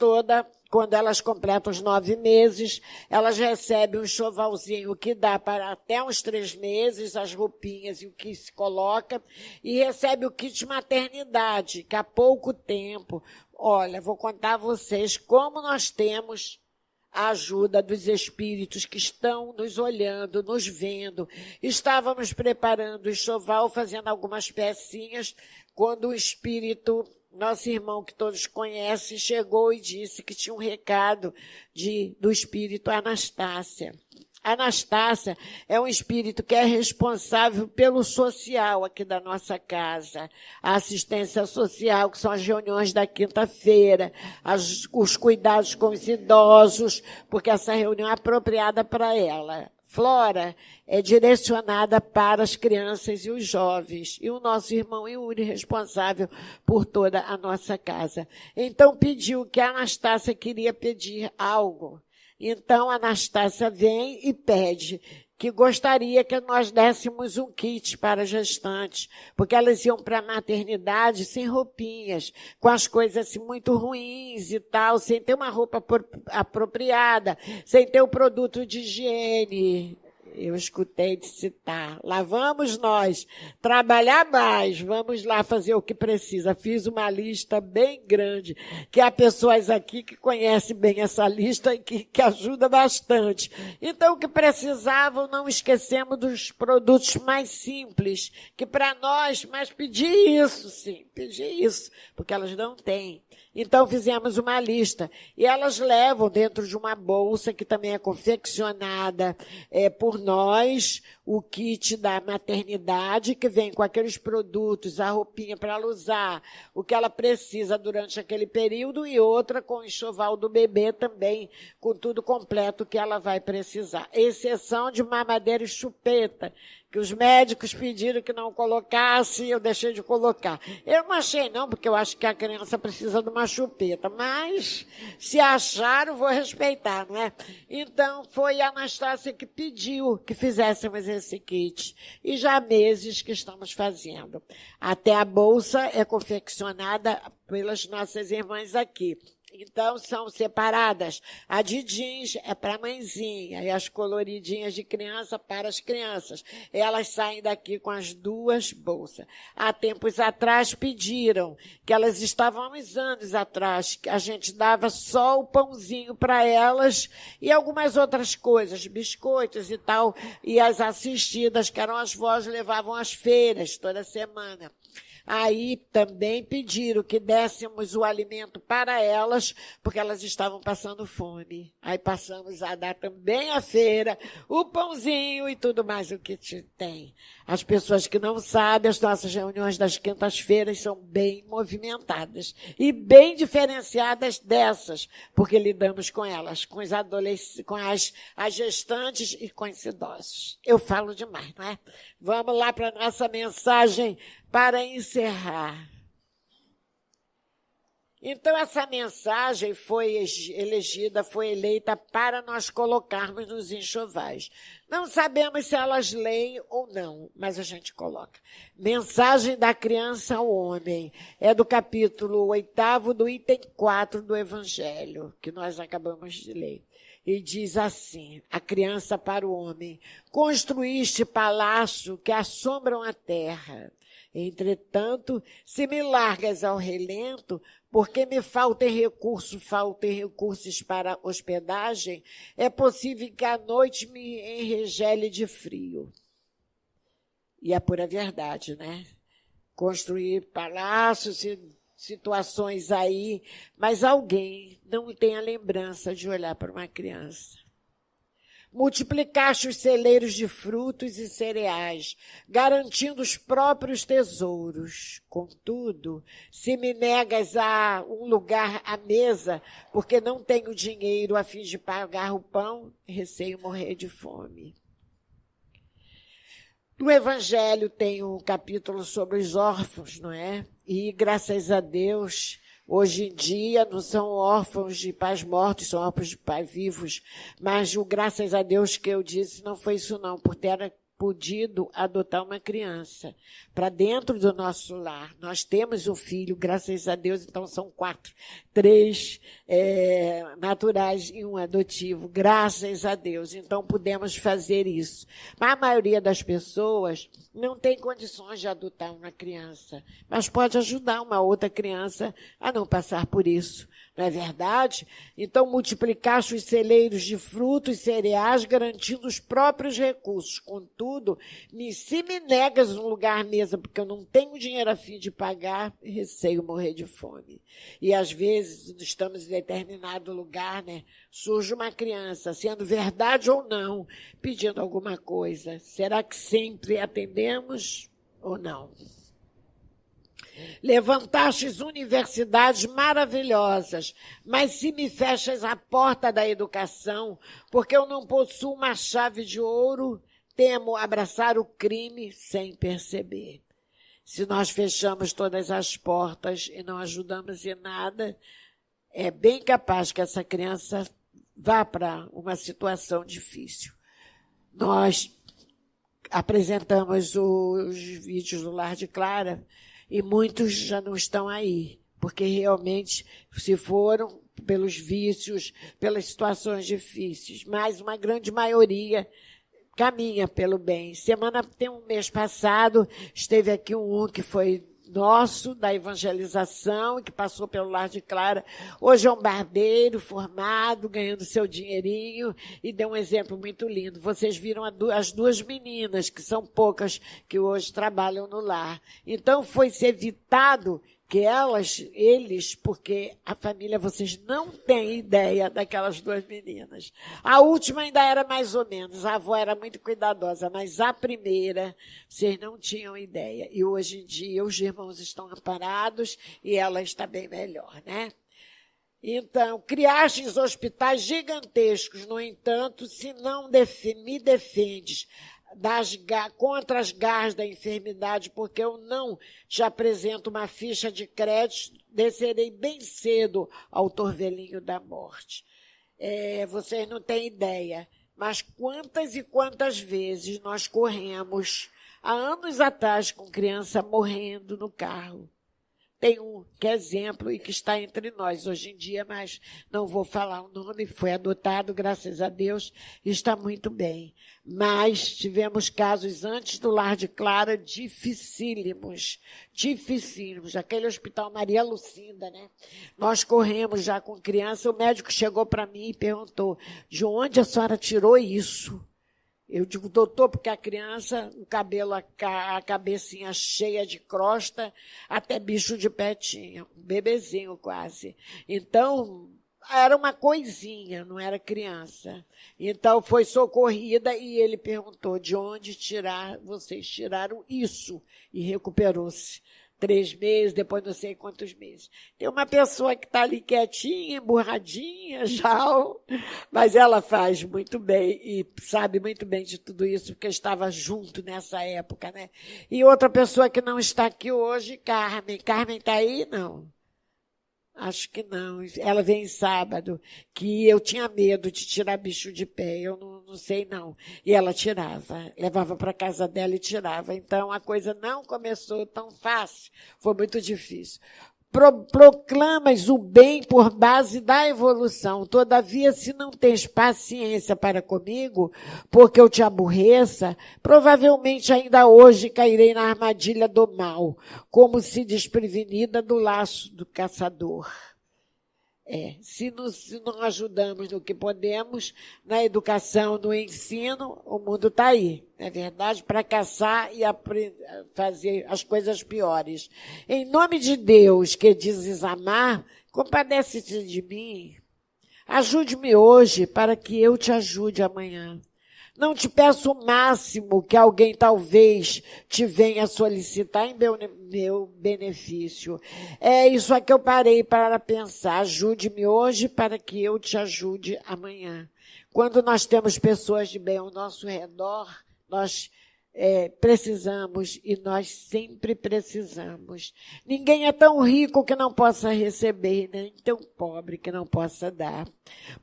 Speaker 1: quando elas completam os 9 meses, elas recebem um enxovalzinho que dá para até uns 3 meses, as roupinhas e o que se coloca, e recebe o kit maternidade, que há pouco tempo, olha, vou contar a vocês como nós temos a ajuda dos espíritos que estão nos olhando, nos vendo. Estávamos preparando o enxoval, fazendo algumas pecinhas, quando o espírito, nosso irmão que todos conhecem, chegou e disse que tinha um recado do espírito Anastácia. Anastácia é um espírito que é responsável pelo social aqui da nossa casa. A assistência social, que são as reuniões da quinta-feira, os cuidados com os idosos, porque essa reunião é apropriada para ela. Flora é direcionada para as crianças e os jovens. E o nosso irmão Yuri, responsável por toda a nossa casa. Então pediu que a Anastácia queria pedir algo. Então, a Anastácia vem e pede que gostaria que nós dessemos um kit para as gestantes, porque elas iam para a maternidade sem roupinhas, com as coisas assim, muito ruins e tal, sem ter uma roupa apropriada, sem ter o produto de higiene. Eu escutei de citar. Lá vamos nós trabalhar mais, vamos lá fazer o que precisa. Fiz uma lista bem grande, que há pessoas aqui que conhecem bem essa lista e que ajuda bastante. Então, o que precisavam, não esquecemos dos produtos mais simples, que para nós, mas pedir isso, sim, pedir isso, porque elas não têm. Então, fizemos uma lista. E elas levam dentro de uma bolsa, que também é confeccionada por nós, o kit da maternidade, que vem com aqueles produtos, a roupinha para ela usar, o que ela precisa durante aquele período, e outra com o enxoval do bebê também, com tudo completo que ela vai precisar. Exceção de mamadeira e chupeta, que os médicos pediram que não colocasse, eu deixei de colocar. Eu não achei não, porque eu acho que a criança precisa de uma chupeta, mas se acharam, vou respeitar, não é? Então, foi a Anastácia que pediu que fizéssemos esse kit. E já há meses que estamos fazendo. Até a bolsa é confeccionada pelas nossas irmãs aqui. Então, são separadas. A de jeans é para a mãezinha e as coloridinhas de criança para as crianças. Elas saem daqui com as 2 bolsas. Há tempos atrás pediram, que elas estavam há uns anos atrás, que a gente dava só o pãozinho para elas e algumas outras coisas, biscoitos e tal, e as assistidas, que eram as vós, levavam às feiras toda semana. Aí também pediram que dessemos o alimento para elas, porque elas estavam passando fome. Aí passamos a dar também a feira, o pãozinho e tudo mais o que tem. As pessoas que não sabem, as nossas reuniões das quintas-feiras são bem movimentadas e bem diferenciadas dessas, porque lidamos com elas, com os adolescentes, com as gestantes e com os idosos. Eu falo demais, não é? Vamos lá para a nossa mensagem para encerrar. Então, essa mensagem foi elegida, foi eleita para nós colocarmos nos enxovais. Não sabemos se elas leem ou não, mas a gente coloca. Mensagem da criança ao homem. É do capítulo 8º, do item 4 do Evangelho, que nós acabamos de ler. E diz assim, a criança para o homem: construíste palácio que assombram a terra. Entretanto, se me largas ao relento, porque me faltem recursos para hospedagem, é possível que a noite me enregele de frio. E é pura verdade, né? Construir palácios, situações aí, mas alguém não tem a lembrança de olhar para uma criança. Multiplicaste os celeiros de frutos e cereais, garantindo os próprios tesouros. Contudo, se me negas a um lugar à mesa, porque não tenho dinheiro a fim de pagar o pão, receio morrer de fome. No Evangelho tem um capítulo sobre os órfãos, não é? E, graças a Deus, hoje em dia não são órfãos de pais mortos, são órfãos de pais vivos. Mas o graças a Deus que eu disse não foi isso não, por ter podido adotar uma criança para dentro do nosso lar. Nós temos um filho, graças a Deus, então são 4. 3 naturais e um adotivo, graças a Deus. Então podemos fazer isso. Mas a maioria das pessoas não tem condições de adotar uma criança, mas pode ajudar uma outra criança a não passar por isso. Não é verdade? Então, multiplicaste os celeiros de frutos e cereais, garantindo os próprios recursos. Contudo, se me negas um lugar à mesa, porque eu não tenho dinheiro a fim de pagar, receio morrer de fome. E, às vezes, estamos em determinado lugar, né? Surge uma criança, sendo verdade ou não, pedindo alguma coisa. Será que sempre atendemos ou não? Levantastes universidades maravilhosas, mas se me fechas a porta da educação, porque eu não possuo uma chave de ouro, temo abraçar o crime sem perceber. Se nós fechamos todas as portas e não ajudamos em nada, é bem capaz que essa criança vá para uma situação difícil. Nós apresentamos os vídeos do Lar de Clara, e muitos já não estão aí, porque realmente se foram pelos vícios, pelas situações difíceis, mas uma grande maioria caminha pelo bem. Tem um mês passado, esteve aqui um que foi nosso, da evangelização, que passou pelo Lar de Clara. Hoje é um barbeiro formado, ganhando seu dinheirinho, e deu um exemplo muito lindo. Vocês viram as 2 meninas, que são poucas, que hoje trabalham no lar. Então, foi-se evitado que eles, porque a família, vocês não têm ideia daquelas 2 meninas. A última ainda era mais ou menos, a avó era muito cuidadosa, mas a primeira, vocês não tinham ideia. E hoje em dia os irmãos estão amparados e ela está bem melhor, né? Então, criastes hospitais gigantescos, no entanto, se não me defendes contra as garras da enfermidade, porque eu não te apresento uma ficha de crédito, descerei bem cedo ao torvelinho da morte. Vocês não têm ideia, mas quantas e quantas vezes nós corremos, há anos atrás, com criança morrendo no carro. Tem um que é exemplo e que está entre nós hoje em dia, mas não vou falar o nome, foi adotado, graças a Deus, e está muito bem. Mas tivemos casos antes do Lar de Clara dificílimos. Aquele Hospital Maria Lucinda, né? Nós corremos já com criança, o médico chegou para mim e perguntou: de onde a senhora tirou isso? Eu digo doutor porque a criança, o cabelo, a cabecinha cheia de crosta, até bicho de pé tinha, um bebezinho quase. Então, era uma coisinha, não era criança. Então, foi socorrida e ele perguntou de onde vocês tiraram isso? E recuperou-se. 3 meses, depois não sei quantos meses. Tem uma pessoa que está ali quietinha, emburradinha, já, mas ela faz muito bem e sabe muito bem de tudo isso, porque estava junto nessa época, né? E outra pessoa que não está aqui hoje, Carmen. Carmen está aí? Não. Acho que não. Ela vem sábado, que eu tinha medo de tirar bicho de pé. Eu não sei, não. E ela tirava. Levava para casa dela e tirava. Então, a coisa não começou tão fácil. Foi muito difícil. Proclamas o bem por base da evolução. Todavia, se não tens paciência para comigo, porque eu te aborreça, provavelmente ainda hoje cairei na armadilha do mal, como se desprevenida do laço do caçador. Se não ajudamos no que podemos, na educação, no ensino, o mundo está aí, não é verdade? Para caçar e fazer as coisas piores. Em nome de Deus, que dizes amar, compadece-te de mim. Ajude-me hoje para que eu te ajude amanhã. Não te peço o máximo que alguém talvez te venha solicitar em meu benefício. É isso aqui que eu parei para pensar. Ajude-me hoje para que eu te ajude amanhã. Quando nós temos pessoas de bem ao nosso redor, nós precisamos e nós sempre precisamos. Ninguém é tão rico que não possa receber, nem tão pobre que não possa dar.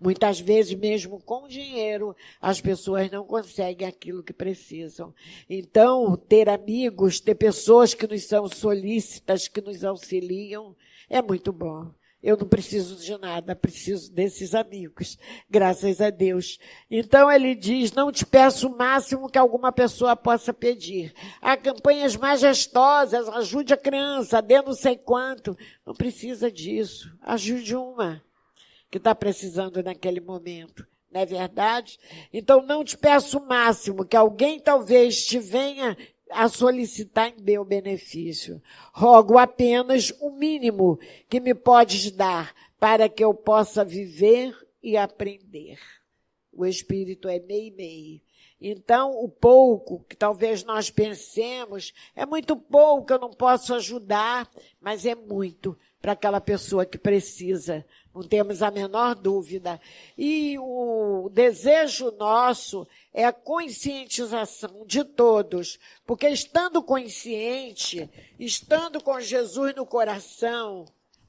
Speaker 1: Muitas vezes, mesmo com dinheiro, as pessoas não conseguem aquilo que precisam. Então, ter amigos, ter pessoas que nos são solícitas, que nos auxiliam, é muito bom. Eu não preciso de nada, preciso desses amigos, graças a Deus. Então ele diz, não te peço o máximo que alguma pessoa possa pedir. Há campanhas majestosas, ajude a criança, dê não sei quanto. Não precisa disso, ajude uma que está precisando naquele momento. Não é verdade? Então não te peço o máximo que alguém talvez te venha a solicitar em meu benefício. Rogo apenas o mínimo que me podes dar para que eu possa viver e aprender. O Espírito é meio. Então, o pouco que talvez nós pensemos, é muito pouco, eu não posso ajudar, mas é muito para aquela pessoa que precisa. Não temos a menor dúvida. E o desejo nosso é a conscientização de todos, porque estando consciente, estando com Jesus no coração,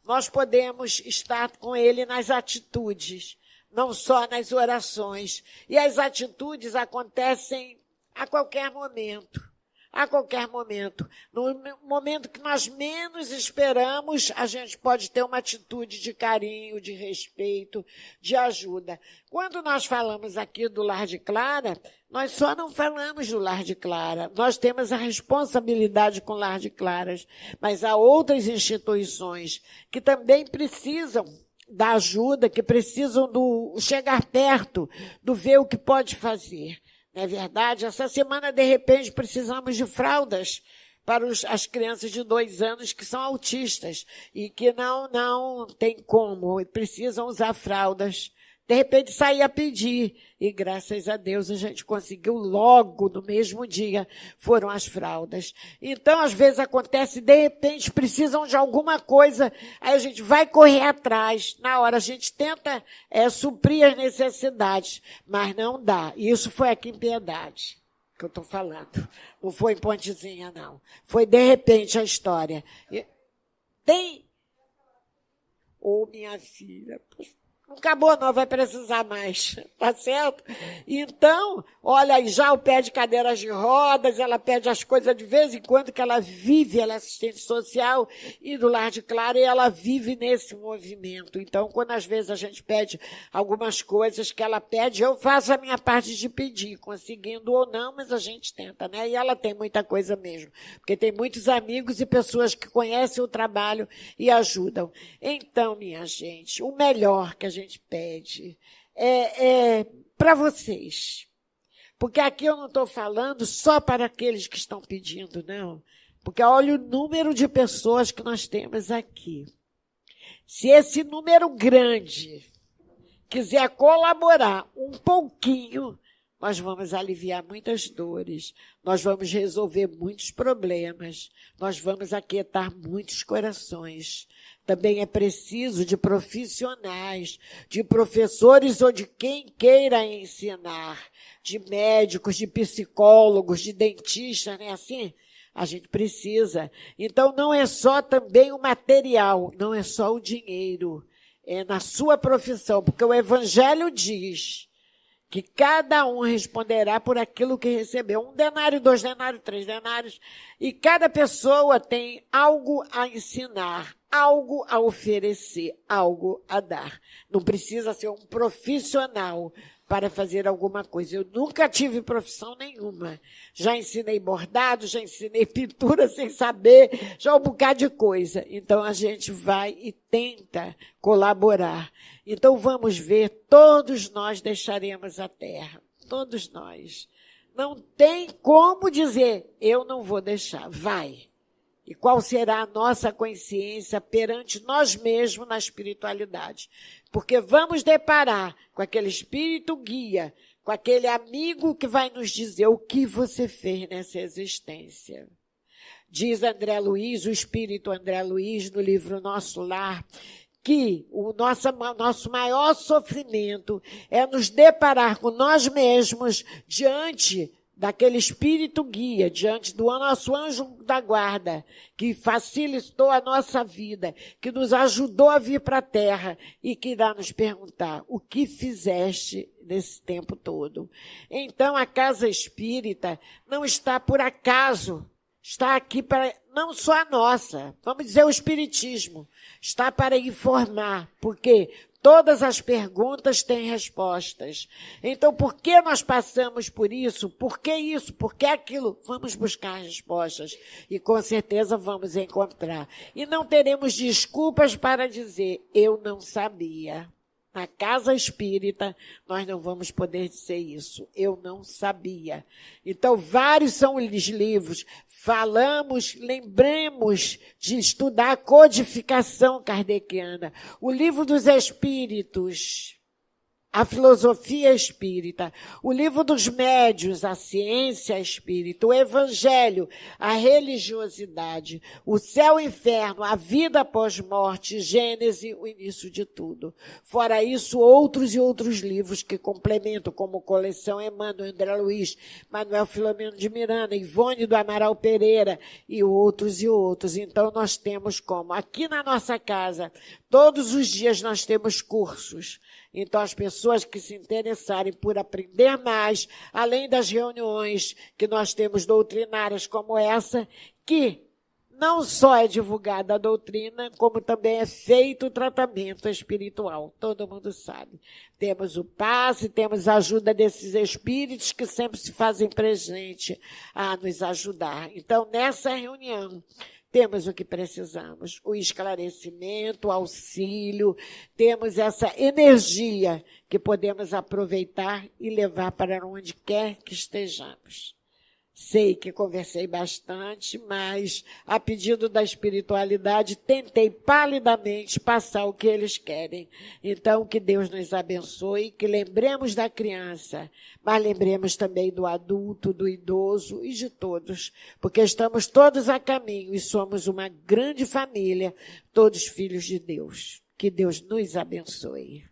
Speaker 1: nós podemos estar com Ele nas atitudes, não só nas orações. E as atitudes acontecem a qualquer momento. A qualquer momento. No momento que nós menos esperamos, a gente pode ter uma atitude de carinho, de respeito, de ajuda. Quando nós falamos aqui do Lar de Clara, nós só não falamos do Lar de Clara. Nós temos a responsabilidade com o Lar de Claras, mas há outras instituições que também precisam da ajuda, que precisam do chegar perto, do ver o que pode fazer. Não é verdade? Essa semana, de repente, precisamos de fraldas para as crianças de 2 anos que são autistas e que não tem como, e precisam usar fraldas. De repente, saí a pedir e, graças a Deus, a gente conseguiu logo, no mesmo dia, foram as fraldas. Então, às vezes acontece, de repente, precisam de alguma coisa, aí a gente vai correr atrás. Na hora, a gente tenta suprir as necessidades, mas não dá. E isso foi aqui em Piedade, que eu estou falando. Não foi em Pontezinha, não. Foi, de repente, a história. Tem... Ô, minha filha... Não acabou, não, vai precisar mais, tá certo? Então, olha aí, já o pé de cadeiras de rodas, ela pede as coisas de vez em quando, que ela vive, ela é assistente social e do Lar de Clara, e ela vive nesse movimento. Então, quando às vezes a gente pede algumas coisas que ela pede, eu faço a minha parte de pedir, conseguindo ou não, mas a gente tenta, né? E ela tem muita coisa mesmo, porque tem muitos amigos e pessoas que conhecem o trabalho e ajudam. Então, minha gente, o melhor que a gente pede é para vocês. Porque aqui eu não estou falando só para aqueles que estão pedindo, não. Porque olha o número de pessoas que nós temos aqui. Se esse número grande quiser colaborar um pouquinho, nós vamos aliviar muitas dores, nós vamos resolver muitos problemas, nós vamos aquietar muitos corações. Também é preciso de profissionais, de professores ou de quem queira ensinar, de médicos, de psicólogos, de dentistas, não é assim? A gente precisa. Então, não é só também o material, não é só o dinheiro, é na sua profissão, porque o Evangelho diz que cada um responderá por aquilo que recebeu. 1 denário, 2 denários, 3 denários. E cada pessoa tem algo a ensinar, algo a oferecer, algo a dar. Não precisa ser um profissional para fazer alguma coisa. Eu nunca tive profissão nenhuma. Já ensinei bordado, já ensinei pintura sem saber, já um bocado de coisa. Então, a gente vai e tenta colaborar. Então, vamos ver, todos nós deixaremos a terra. Todos nós. Não tem como dizer, eu não vou deixar. Vai. E qual será a nossa consciência perante nós mesmos na espiritualidade? Porque vamos deparar com aquele espírito guia, com aquele amigo que vai nos dizer o que você fez nessa existência. Diz André Luiz, o espírito André Luiz, no livro Nosso Lar, que o nosso maior sofrimento é nos deparar com nós mesmos diante daquele espírito guia, diante do nosso anjo da guarda, que facilitou a nossa vida, que nos ajudou a vir para a terra e que irá nos perguntar, o que fizeste nesse tempo todo? Então, a casa espírita não está por acaso, está aqui para, não só a nossa, vamos dizer o espiritismo, está para informar, porque todas as perguntas têm respostas. Então, por que nós passamos por isso? Por que isso? Por que aquilo? Vamos buscar respostas e com certeza vamos encontrar. E não teremos desculpas para dizer, eu não sabia. Na casa espírita, nós não vamos poder dizer isso. Eu não sabia. Então, vários são os livros. Falamos, lembremos de estudar a codificação kardeciana. O livro dos Espíritos, a filosofia espírita, o livro dos médiuns, a ciência espírita, o evangelho, a religiosidade, o céu e o inferno, a vida após morte, Gênese, o início de tudo. Fora isso, outros e outros livros que complementam, como Coleção Emmanuel, André Luiz, Manuel Filomeno de Miranda, Ivone do Amaral Pereira e outros e outros. Então, nós temos como? Aqui na nossa casa, todos os dias nós temos cursos. Então, as pessoas que se interessarem por aprender mais, além das reuniões que nós temos doutrinárias como essa, que não só é divulgada a doutrina, como também é feito o tratamento espiritual. Todo mundo sabe. Temos o passe, temos a ajuda desses espíritos que sempre se fazem presente a nos ajudar. Então, nessa reunião, temos o que precisamos, o esclarecimento, o auxílio, temos essa energia que podemos aproveitar e levar para onde quer que estejamos. Sei que conversei bastante, mas, a pedido da espiritualidade, tentei palidamente passar o que eles querem. Então, que Deus nos abençoe, que lembremos da criança, mas lembremos também do adulto, do idoso e de todos, porque estamos todos a caminho e somos uma grande família, todos filhos de Deus. Que Deus nos abençoe.